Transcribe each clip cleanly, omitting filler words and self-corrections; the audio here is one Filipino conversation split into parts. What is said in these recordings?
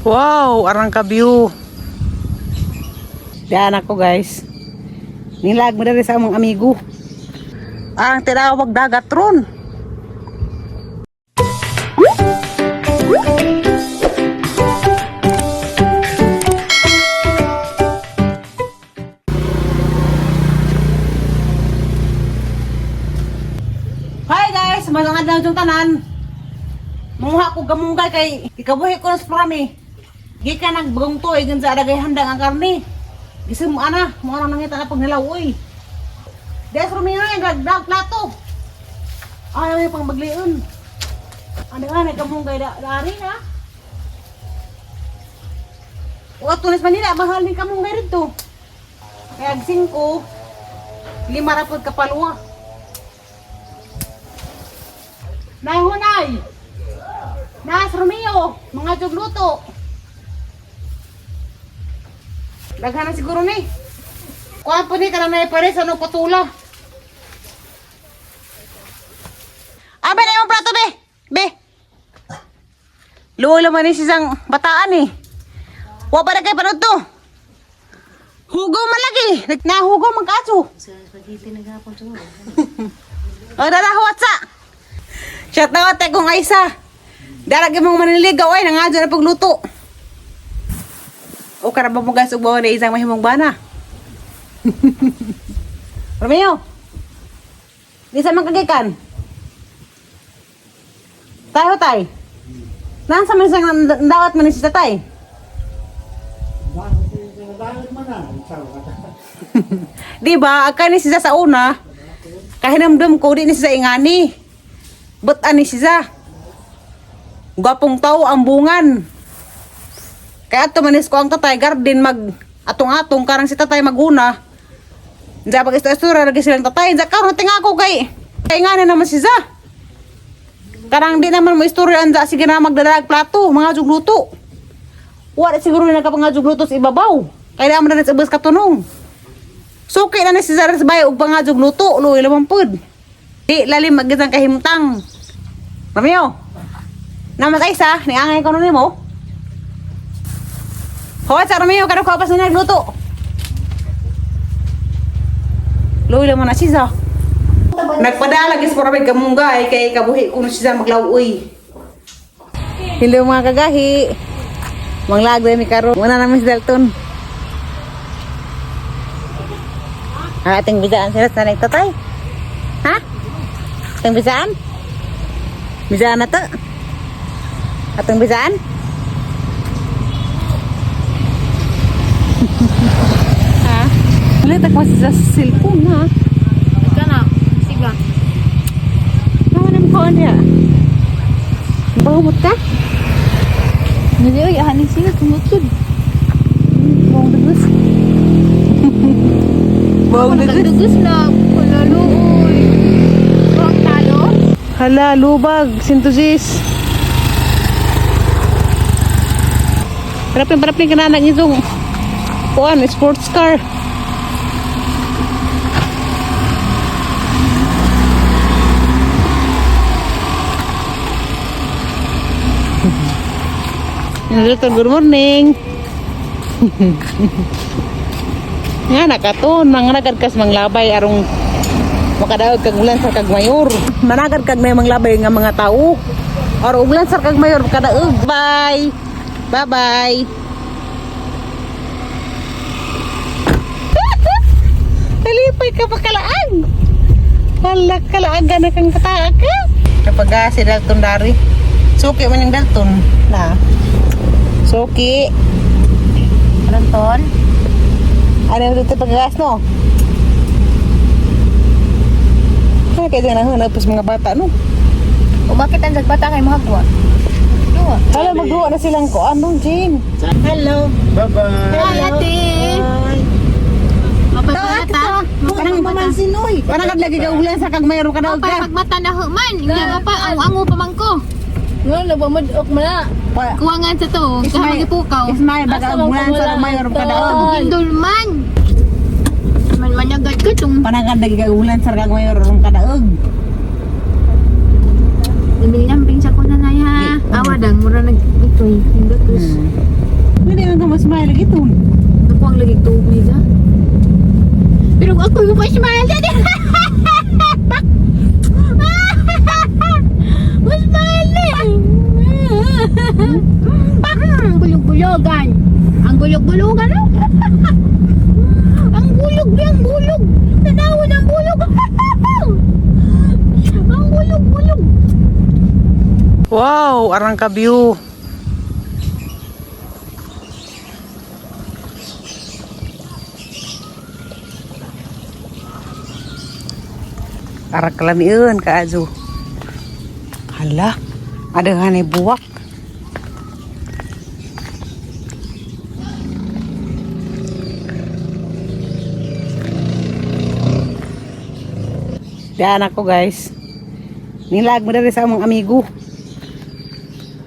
Wow, arang ka view. Diyan ako guys. Nilag mo dali sa among amigo. Ang tinawag dagat ron. Hi guys, magandang adlaw jung tanan. Munguha ko gamunggay kay ikabuhi ko na sa prami. Gikan nagbagong to, igan sa adagay handang ang karni. Gising mo ana, mo nang nangita na pag nilawoy. Des rumino yung drag plato. Ayaw yung pang bagliun. Ano nga, nagkamunggay dari na. O tunis Manila, bahal ni kamunggay rito. Kaya gising ko, 5 rapod kapalwa. Nahunay! Nas Romeo, mga jogluto. Daghan na siguro ni. Kuan po ni kanang naipare sa no patula. Abe na yung plato be. Be. Luoy laman ni sisang bataan eh. Wa pa na kay panood to. Hugaw man lagi. Nahugaw man kaso. Sa spaghetti naghapon to. O dadahawat sa. Shout out kung Aisa. Darag mong maniligaw ay nangadyo na pagluto. O karaba mo gas ug bawa na isang mahimong bana. Romeo. Di sa man kagikan. Tayo tay. Nasa man sang dawat man si tatay. Di ba akani siya sa una. Kahinamdum ko di ni siya ingani. But ani siya. Gwapong tao ang bungan. Kaya ato manis ko ang tatay garden mag atong-atong karang si tatay maguna. Diya pag istura lagi silang tatay. Diya karon tinga ko kay nga naman si Za. Karang di naman mo istorya anda sige na magdadag plato, mga jugluto. Wala siguro na kapag jugluto sa ibabaw. Kaya naman na sa ubas katunong. Suki na ni si Za sa bayo og mga jugluto, luoy lamang pud. Di lalim magitang kahimtang. Romeo. Namas Aisa, niangay ko nun mo. Hawat sa Romeo, kada ko pas na nagluto. Luoy lang mo na siya. Nagpadala gis para may kamunggay kay kabuhi kuno siya maglawuy. Hello mga kagahi. Manglagay mi karon. Muna namin si Dalton. Ating bidaan sila sa nagtatay. Ha? Ating bidaan? Bidaan na to? Atong bisaan? Ha? Lihat ako sa cellphone ha. Ika na, siga. Naman ko niya. Bahumot ka? Hindi oy, ahanin sila tumutod. Bawang dugus. Bawang dugus. Dugus na, kulalo oy. Bawang talo. Hala, lubag, sintosis. Parapin ka na itong kuan, sports car. Good morning. Nga nakaton, mangnagad kas manglabay arong makadaog kag ulan sa kag mayor. Managad kag may manglabay nga mga tao. Or ulan sa kag mayor kadaog. Bye. Bye-bye. Talipay ka pa kalaang. Hala, kalaang gana kang kataak ka. Kapag si Dalton dari. Suki man yung Dalton. Na. Suki. Dalton. Ano yung dito pag-gas, no? Kaya kaya na hanap sa mga bata, no? O bakit ang nagbata kay mahagwa? Duwa. Hala, magduwa na silang ko. Anong, Jane? Hello. Bye-bye. Hi, ate. Mapagmata. Parang pamansin, oy. Parang lagi ka ulan sa kag mayroon ka daw ka. Mapagmata na human. Nga pa, ang pa man ko. Nga, nabamadok mo na. Kuwangan sa to. Kaha magipukaw. Ismail, baga ulan sa mayroon ka daw. Indulman. Managad ka itong Panagad lagi ka ulan sa kag mayroon ka daw. Nabiling sa ko na na ya. Awadang, mura nag ito eh. Hindatos. Hindi lang ka mas mahal lagi ito. Ako ang lagi tubig ha. Pero ako yung pa-smile dyan. Mas mahal eh. Ang gulog-gulogan. Ang gulog-gulogan. Ang gulog yan, gulog. Tanawan ang gulog. Ang gulog-gulog. Wow, arang ka view. Arang kalamiun ka azu. Hala, ada hanay buwak. Diyan ako guys. Nilag mo dali sa among amigo.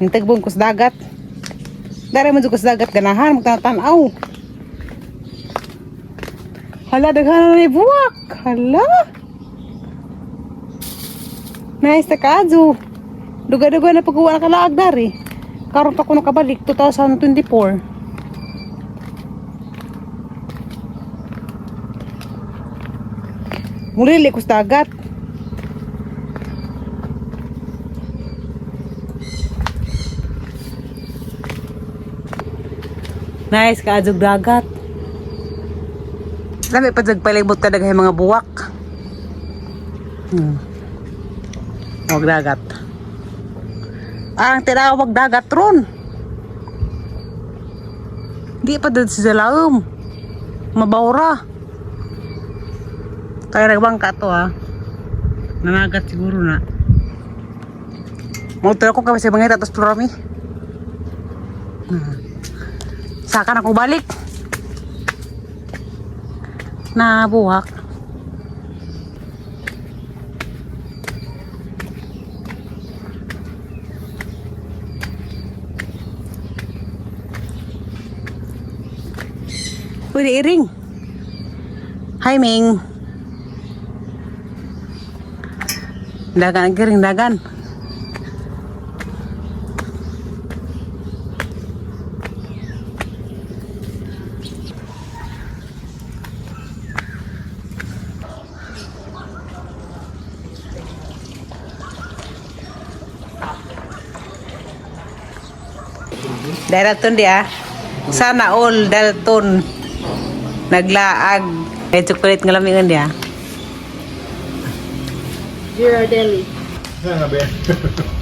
Yung tagbong kus dagat. Dari man kus dagat ganahan magtanaw. Hala daghan na buwak. Hala. Nice ta kadyo. Duga-duga na pagkuha na kalaag dari. Karon pa ko nakabalik 2024. Muli kus dagat. Nice ka adjog dagat. Lami pa jag palibot ka daghay mga buwak. Wag dagat. Ang tinawag dagat ron. Di pa dad sa laom. Mabawra. Kaya nagbangka to ha. Nanagat siguro na. Mau ko kasi mga tatos plurami. Saka na ko balik. Na buwak. Pwede iring. Hi Ming. Dagan giring dagan. Dalton dia. Sana all Dalton. Naglaag. May chocolate nga lamingan dia. Girardelli. Saan nga ba?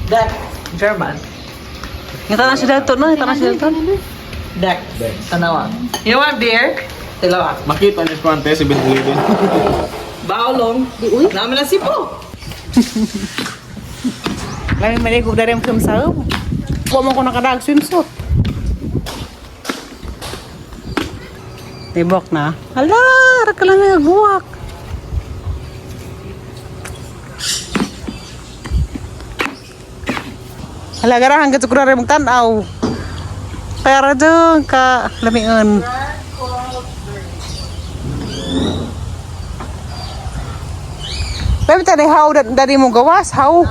Dak. German. Ngita na si Dalton, no? Ngita na si Dalton. Dak. Tanawa. You want beer? Tilawa. Makita niyo ko ante si Bilbilin. Baolong. Namin na sipo. Lamin maligog dari ang kumsaw. Huwag mo ko nakadag swimsuit. Tibok na. Hala, raka lang na buwak. Hala, gara hanggang sa kurari mong tanaw. Kaya radyo ka lamiun. Tapi tadi how dari mo gawas, how?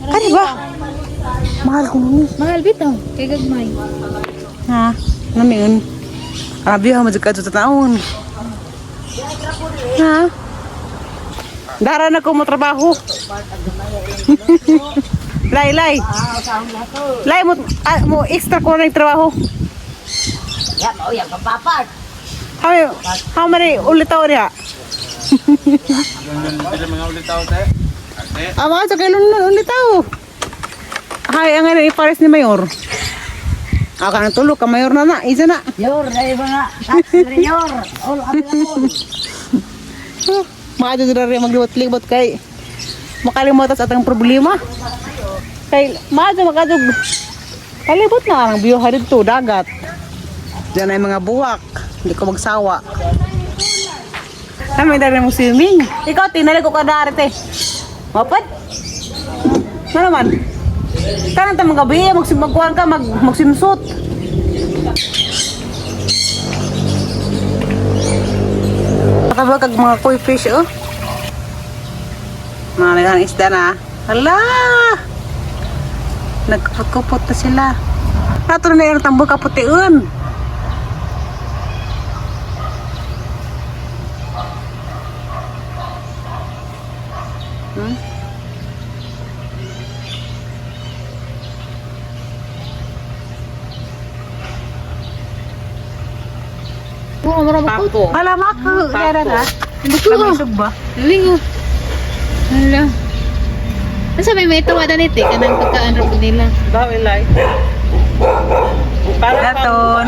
Kani ba? Mahal ko nun. Mahal bitaw. Kay gagmay. Ha? Namiun. Abi ha majud kadto taon. Ha? Dara na ko mo trabaho. Lay. Lay mo extra ko na trabaho. Ya, mau yang kepapat. How many ulit taon niya? Pila mga ulit tao tayo. Ama, sa kailon na ulit tao. Hay, ang ano ipares ni Mayor. Ako nang tulog ka Mayor na. Isa na. Yor, dari mga tax yor. All available. Maadyo na rin maglibot-libot kay makalimutan sa atang problema. Kay maadyo makadyo. Kalibot na ang biyo harid to dagat. Diyan ay mga buwak. Hindi ko magsawa. Kami na rin mo swimming. Ikaw, tinali ko ka darite. Mapad? Ano naman? Kanan tayo mga gabi, magkuhan ka, magsimsut. Katabag kag mga koi fish oh. Mga naghan isda na. Hala! Nagkupot-kupot na sila. Nato na yung tambol kaputiun. Oo, marami ko. Hala, maka. Kaya na. Hindi ko. Lamay sugba. Lingo. Hala. Nasa may tawa na nito eh. Kanang pagkaan rin po nila. Dahil like. Para Daton.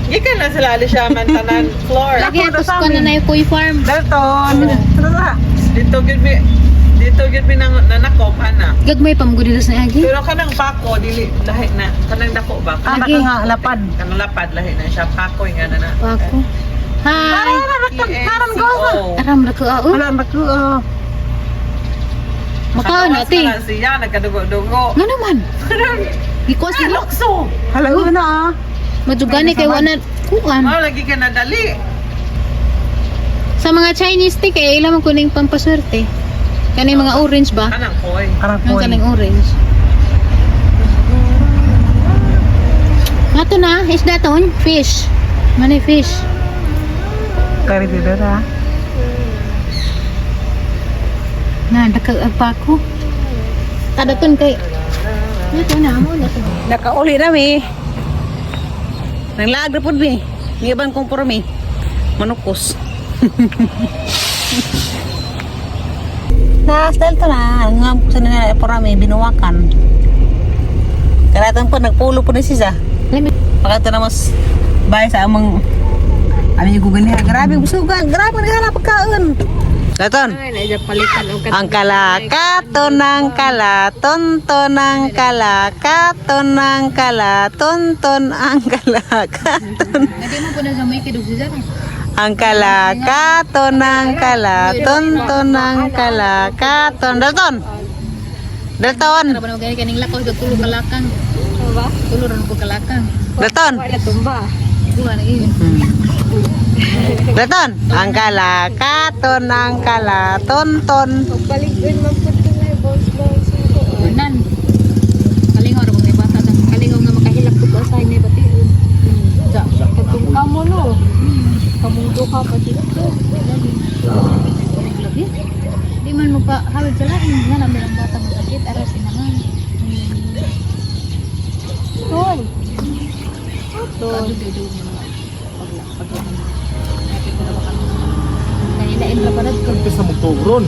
Ikan na sila alisyaman tanan floor. Lagi atos ko na na yung koi farm. Dalton. Tara. Dito gid mi nang nanakom ana. Gagmay pa mo dito sa agi. Pero kanang pako dili lahi na kanang dako ba? Ah, Lagi. nga lapad. Kanang lapad lahi na siya pako nga na na. Pako. Hi. Karan ko. Aram na ko ah. Wala ba ko? Makaon na ti. Wala siya nagkadugo-dugo. Nga naman. Ikaw si Lokso. Hala, na ah. Madugani kay wala kuan. Mao lagi ka nadali. Sa mga Chinese tea kay ilang man kuning pampaswerte. Kani mga orange ba? Kanang koy. Karan Yung ko. kaning orange. Mato na, isda ton, fish. Mani fish. Kari dito na. Na, nagkagpa ko. Kada ton kay. Ito na mo na to. Nakauli na mi. Nanglaag na po mi. Niyaban kong puro mi. Manukos. Na-style to na. Nga po sa nila puro mi. Binuwakan. Karatan po, nagpulo po na siya. Pagkata na mas bahay sa amang ami yung guganihan. Grabe, busugan. Grabe, naghanap pagkaon. Daton. Ay, na palitan og Ang kalakaton ng kalatonton ng kalakaton ng kalatonton ang kalakaton. Ngadi mo ko na sa may kidug siya. Ang kalakaton ng kalatonton ng kalakaton. Dalton. Dalton. Para ba na gani kaning lakaw sa tulo kalakang. Ba? Tulo ron ko kalakang. Dalton. Wala tumba. Kuha na yun. Dalton. Ang kalakaton ng kalatonton. Nan. Kalingaw ra ko kay bata sa kalingaw nga makahilak ko sa inyo bati. Ja, katong kamo no. Kamundo ka pa dito. Lagi. Di man mo pa hawid sa lain nga namin ang bata mo sakit aras naman. Tol. Tol. Kanina in ra pa ko. Sa Mugtugron.